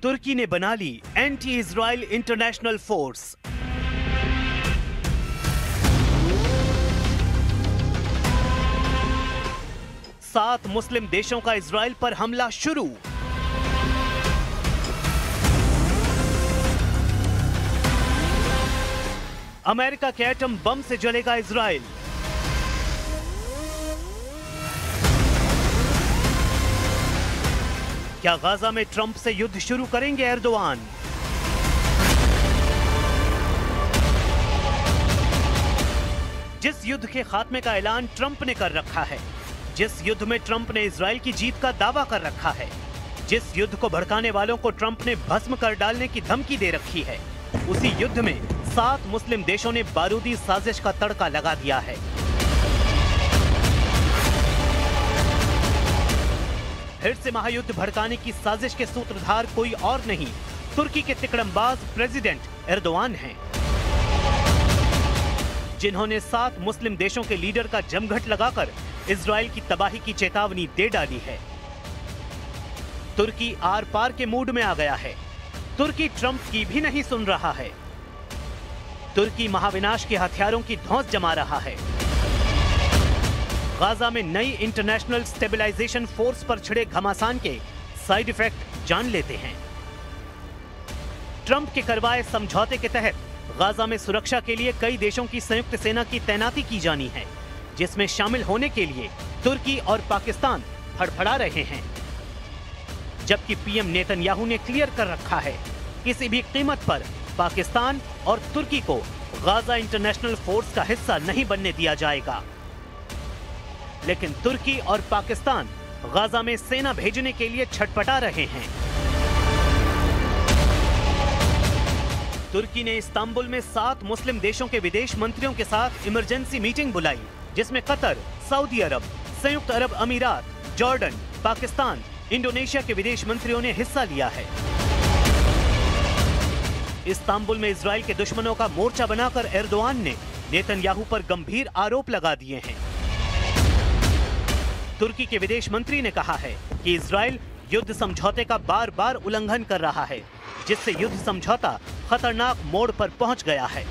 तुर्की ने बना ली anti Israel international force. सात मुस्लिम देशों का इजराइल पर हमला शुरू। अमेरिका के एटम बम से जलेगा इजराइल। क्या गाजा में ट्रंप से युद्ध शुरू करेंगे एर्दोआन? जिस युद्ध के खात्मे का ऐलान ट्रंप ने कर रखा है, जिस युद्ध में ट्रंप ने इजराइल की जीत का दावा कर रखा है, जिस युद्ध को भड़काने वालों को ट्रंप ने भस्म कर डालने की धमकी दे रखी है, उसी युद्ध में 7 मुस्लिम देशों ने बारूदी साजिश का तड़का लगा दिया है। फिर से महायुद्ध भड़काने की साजिश के सूत्रधार कोई और नहीं, तुर्की के तिकड़मबाज प्रेसिडेंट एर्दोआन हैं, जिन्होंने 7 मुस्लिम देशों के लीडर का जमघट लगाकर इजराइल की तबाही की चेतावनी दे डाली है। तुर्की आर पार के मूड में आ गया है। तुर्की ट्रंप की भी नहीं सुन रहा है। तुर्की महाविनाश के हथियारों की धौंस जमा रहा है। गाजा में नई इंटरनेशनल स्टेबलाइजेशन फोर्स पर छिड़े घमासान के साइड इफेक्ट जान लेते हैं। ट्रंप के करवाए समझौते के तहत गाजा में सुरक्षा के लिए कई देशों की संयुक्त सेना की तैनाती की जानी है, जिसमें शामिल होने के लिए तुर्की और पाकिस्तान फड़फड़ा रहे हैं। जबकि पीएम नेतन्याहू ने क्लियर कर रखा है, किसी भी कीमत पर पाकिस्तान और तुर्की को गाजा इंटरनेशनल फोर्स का हिस्सा नहीं बनने दिया जाएगा। लेकिन तुर्की और पाकिस्तान गाजा में सेना भेजने के लिए छटपटा रहे हैं। तुर्की ने इस्तांबुल में 7 मुस्लिम देशों के विदेश मंत्रियों के साथ इमरजेंसी मीटिंग बुलाई, जिसमें कतर, सऊदी अरब, संयुक्त अरब अमीरात, जॉर्डन, पाकिस्तान, इंडोनेशिया के विदेश मंत्रियों ने हिस्सा लिया है। इस्तांबुल में इजराइल के दुश्मनों का मोर्चा बनाकर एर्दोआन ने नेतन्याहू पर गंभीर आरोप लगा दिए हैं। तुर्की के विदेश मंत्री ने कहा है कि इजराइल युद्ध समझौते का बार बार उल्लंघन कर रहा है, जिससे युद्ध समझौता खतरनाक मोड़ पर पहुंच गया है।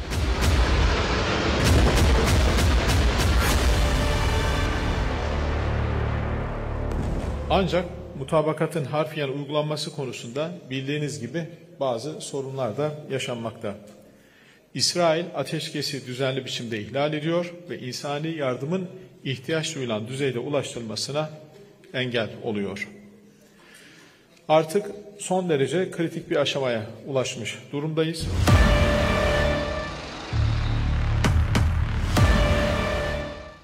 Ancak mutabakatın harfiyen uygulanması konusunda bildiğiniz gibi bazı sorunlar da yaşanmakta. İsrail ateşkesi düzenli biçimde ihlal ediyor ve insani yardımın ihtiyaç duyulan düzeyde ulaştırılmasına engel oluyor. Artık son derece kritik bir aşamaya ulaşmış durumdayız.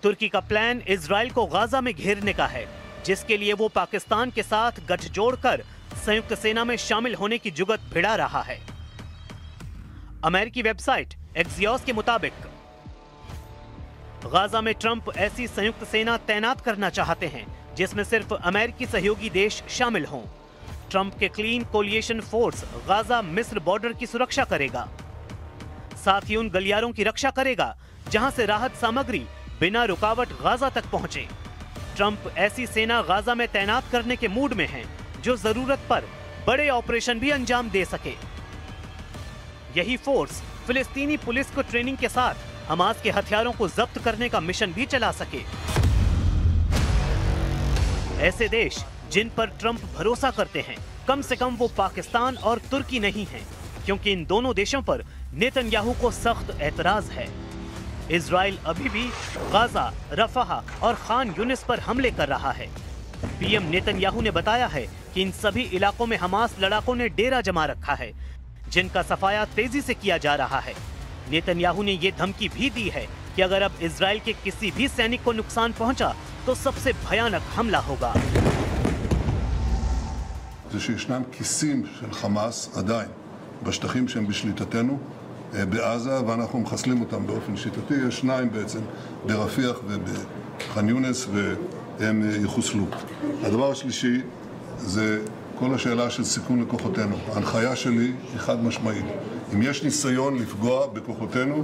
तुर्की का plan Israel को Gaza में घेरने का है, जिसके लिए वो पाकिस्तान के साथ गठजोड़ कर संयुक्त सेना में शामिल होने की जुगत भिड़ा रहा है। अमेरिकी वेबसाइट एक्सियोस के मुताबिक गाजा में ट्रंप ऐसी संयुक्त सेना तैनात करना चाहते हैं जिसमें सिर्फ अमेरिकी सहयोगी देश शामिल हों। ट्रंप के क्लीन कोलिएशन फोर्स गाजा मिस्र बॉर्डर की सुरक्षा करेगा, साथ ही उन गलियारों की रक्षा करेगा जहां से राहत सामग्री बिना रुकावट गाजा तक पहुंचे। ट्रंप ऐसी सेना गाजा में तैनात करने के मूड में हैं जो जरूरत पर बड़े ऑपरेशन भी अंजाम दे सके। यही फोर्स फिलिस्तीनी पुलिस को ट्रेनिंग के साथ हमास के हथियारों को जब्त करने का मिशन भी चला सके। ऐसे देश जिन पर ट्रंप भरोसा करते हैं, कम से कम वो पाकिस्तान और तुर्की नहीं हैं, क्योंकि इन दोनों देशों पर नेतन्याहू को सख्त एतराज है। इजराइल अभी भी गाजा, रफाह और खान यूनिस पर हमले कर रहा है। पीएम नेतन्याहू ने बताया है कि इन सभी इलाकों में हमास लड़ाकों ने डेरा जमा रखा है, जिनका सफाया तेजी से किया जा रहा है। नेतन्याहू ने ये धमकी भी दी है कि अगर अब इजराइल के किसी भी सैनिक को नुकसान पहुंचा तो सबसे भयानक हमला होगा। זה שישנם כיסים של חמאס עדיין בשטחים שהם בשליטתנו בעזה, ואנחנו מחסלים אותם באופן שיטתי. יש 2 בעצם ברפיח ובח'אן יונס, והם יחוסלו. הדבר השלישי זה כל השאלה של סיכון לכוחותינו. ההנחיה שלי היא חד משמעית. אם יש ניסיון לפגוע בכוחותינו,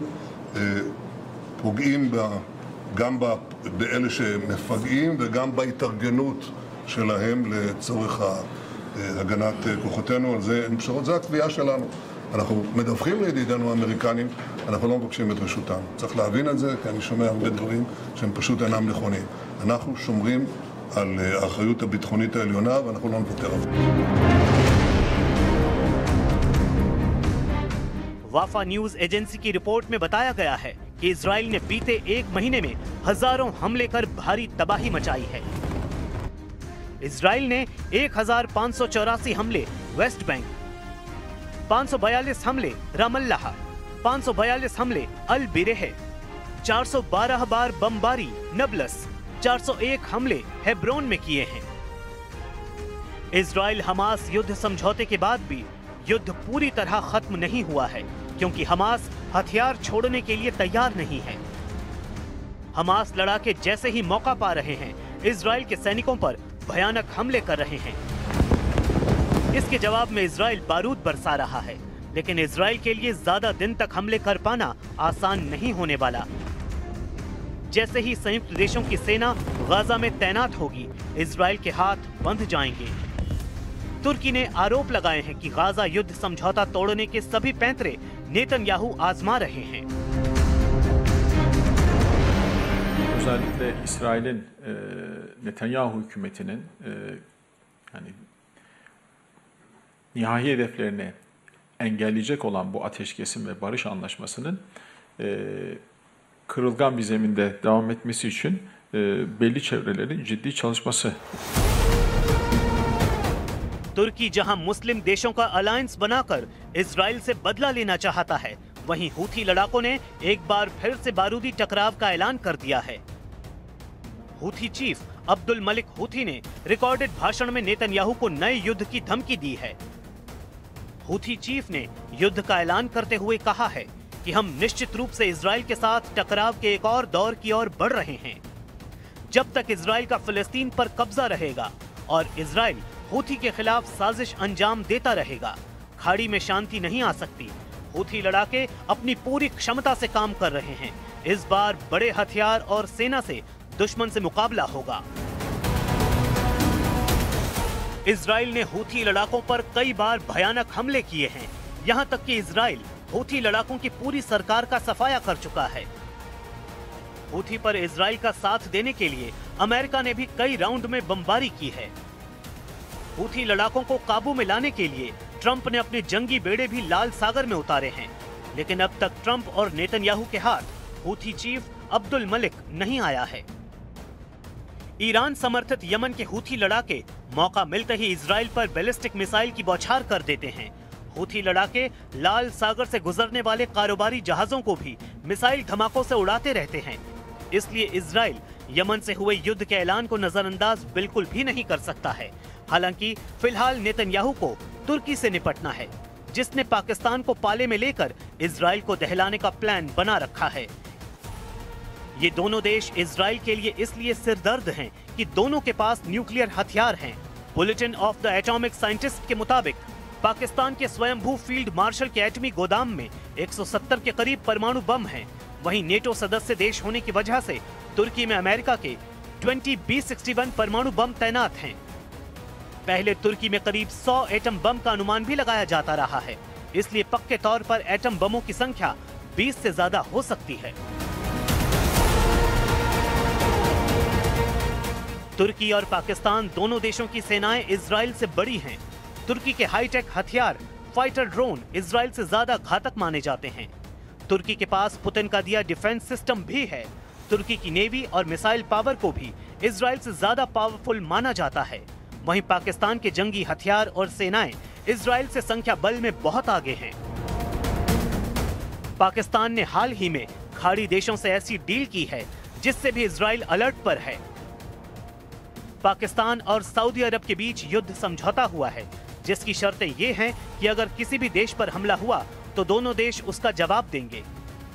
פוגעים גם באלה שמפגעים וגם בהתארגנות שלהם לצורך הגנת כוחותינו, על זה אין פשרות, זו הקביעה שלנו. אנחנו מדווחים לידידינו האמריקנים, אנחנו לא מבקשים את רשותם. צריך להבין את זה, כי אני שומע הרבה דברים שהם פשוט אינם נכונים. אנחנו שומרים על האחריות הביטחונית העליונה ואנחנו לא נוותר על זה. वाफा न्यूज एजेंसी की रिपोर्ट में बताया गया है कि इजराइल ने बीते एक महीने में हजारों हमले कर भारी तबाही मचाई है। इजराइल ने 1584 हमले वेस्ट बैंक, 542 हमले रामल्लाह, 542 हमले अल बिरेह, 412 बार बमबारी नबलस, 401 हमले हेब्रोन में किए हैं। इजराइल हमास युद्ध समझौते के बाद भी युद्ध पूरी तरह खत्म नहीं हुआ है, क्योंकि हमास हथियार छोड़ने के लिए तैयार नहीं है। हमास लड़ाके जैसे ही मौका पा रहे हैं, इजराइल के सैनिकों पर भयानक हमले कर रहे हैं। इसके जवाब में इजराइल बारूद बरसा रहा है, लेकिन इजराइल के लिए ज्यादा दिन तक हमले कर पाना आसान नहीं होने वाला। जैसे ही संयुक्त देशों की सेना गाजा में तैनात होगी, इजराइल के हाथ बंध जाएंगे। तुर्की ने आरोप लगाए हैं कि गाजा युद्ध समझौता तोड़ने के सभी पैंतरे नेतन्याहू आजमा रहे हैं। Özellikle İsrail'in Netanyahu hükümetinin yani nihai hedeflerini engelleyecek olan bu ateşkesin ve barış anlaşmasının kırılgan bir zeminde devam etmesi için belli çevrelerin ciddi çalışması. तुर्की जहां मुस्लिम देशों का अलायंस बनाकर इजराइल से बदला लेना चाहता है, वहीं हूथी लड़ाकों ने एक बार फिर से बारूदी टकराव का ऐलान कर दिया है। Houthi chief Abdul Malik Houthi ने रिकॉर्डेड भाषण में नेतन्याहू को नए युद्ध की धमकी दी है। हूथी चीफ ने युद्ध का ऐलान करते हुए कहा है कि हम निश्चित रूप से इजराइल के साथ टकराव के एक और दौर की ओर बढ़ रहे हैं। जब तक इजराइल का फिलिस्तीन पर कब्जा रहेगा और इजराइल हूथी के खिलाफ साजिश अंजाम देता रहेगा, खाड़ी में शांति नहीं आ सकती। हूथी लड़ाके अपनी पूरी क्षमता से काम कर रहे हैं। इस बार बड़े हथियार और सेना से दुश्मन से मुकाबला होगा। इजराइल ने हूथी लड़ाकों पर कई बार भयानक हमले किए हैं। यहां तक कि इजराइल हूथी लड़ाकों की पूरी सरकार का सफाया कर चुका है। हूथी पर इजराइल का साथ देने के लिए अमेरिका ने भी कई राउंड में बमबारी की है। हूथी लड़ाकों को काबू में लाने के लिए ट्रंप ने अपने जंगी बेड़े भी लाल सागर में उतारे हैं, लेकिन अब तक ट्रंप और नेतन्याहू के हाथ हूथी चीफ अब्दुल मलिक नहीं आया है। ईरान समर्थित यमन के हूथी लड़ाके मौका मिलते ही इजराइल पर बैलिस्टिक मिसाइल की बौछार कर देते हैं। हूथी लड़ाके लाल सागर से गुजरने वाले कारोबारी जहाजों को भी मिसाइल धमाकों से उड़ाते रहते हैं। इसलिए इजराइल यमन से हुए युद्ध के ऐलान को नजरअंदाज बिल्कुल भी नहीं कर सकता है। हालांकि फिलहाल नेतन्याहू को तुर्की से निपटना है, जिसने पाकिस्तान को पाले में लेकर इजराइल को दहलाने का प्लान बना रखा है। ये दोनों देश इजराइल के लिए इसलिए सिरदर्द हैं कि दोनों के पास न्यूक्लियर हथियार हैं। Bulletin of the atomic scientist के मुताबिक पाकिस्तान के स्वयंभू फील्ड मार्शल के एटमी गोदाम में 170 के करीब परमाणु बम हैं। वहीं नेटो सदस्य देश होने की वजह से तुर्की में अमेरिका के 20 B-61 परमाणु बम तैनात हैं। पहले तुर्की में करीब 100 एटम बम का अनुमान भी लगाया जाता रहा है, इसलिए पक्के तौर पर एटम बमों की संख्या 20 से ज्यादा हो सकती है। तुर्की और पाकिस्तान दोनों देशों की सेनाएं इजराइल से बड़ी हैं। तुर्की के हाईटेक हथियार फाइटर ड्रोन इजराइल से ज्यादा घातक माने जाते हैं। तुर्की के पास पुतिन का दिया डिफेंस सिस्टम भी है। तुर्की की नेवी और मिसाइल पावर को भी इजराइल से ज्यादा पावरफुल माना जाता है। वहीं पाकिस्तान के जंगी हथियार और सेनाएं इजराइल से संख्या बल में बहुत आगे हैं। पाकिस्तान ने हाल ही में खाड़ी देशों से ऐसी डील की है जिससे भी इजराइल अलर्ट पर है। पाकिस्तान और सऊदी अरब के बीच युद्ध समझौता हुआ है, जिसकी शर्तें ये हैं कि अगर किसी भी देश पर हमला हुआ तो दोनों देश उसका जवाब देंगे।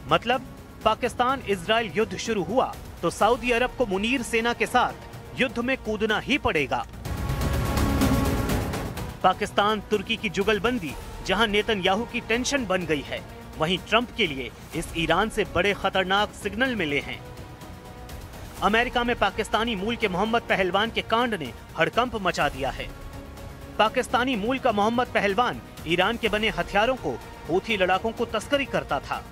मतलब पाकिस्तान इजराइल युद्ध शुरू हुआ तो सऊदी अरब को मुनीर सेना के साथ युद्ध में कूदना ही पड़ेगा। पाकिस्तान तुर्की की जुगलबंदी जहां नेतन्याहू की टेंशन बन गई है, वहीं ट्रंप के लिए इस ईरान से बड़े खतरनाक सिग्नल मिले हैं। अमेरिका में पाकिस्तानी मूल के मोहम्मद पहलवान के कांड ने हड़कंप मचा दिया है। पाकिस्तानी मूल का मोहम्मद पहलवान ईरान के बने हथियारों को हूथी लड़ाकों को तस्करी करता था।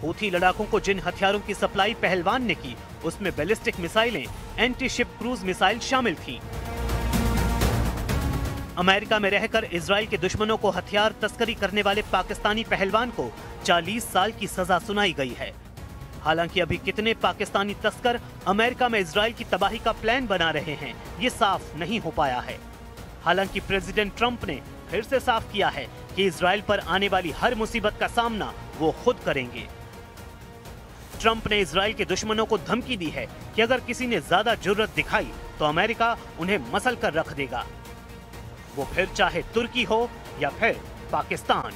हूथी लड़ाकों को जिन हथियारों की सप्लाई पहलवान ने की, उसमें बैलिस्टिक मिसाइलें, एंटी शिप क्रूज मिसाइल शामिल थीं। अमेरिका में रहकर इजराइल के दुश्मनों को हथियार तस्करी करने वाले पाकिस्तानी पहलवान को 40 साल की सजा सुनाई गई है। हालांकि अभी कितने पाकिस्तानी तस्कर अमेरिका में इजराइल की तबाही का प्लान बना रहे हैं, ये साफ नहीं हो पाया है। हालांकि प्रेसिडेंट ट्रंप ने फिर से साफ किया है कि इजराइल पर आने वाली हर मुसीबत का सामना वो खुद करेंगे। ट्रंप ने इजराइल के दुश्मनों को धमकी दी है कि अगर किसी ने ज्यादा जुर्रत दिखाई तो अमेरिका उन्हें मसल कर रख देगा, वो फिर चाहे तुर्की हो या फिर पाकिस्तान।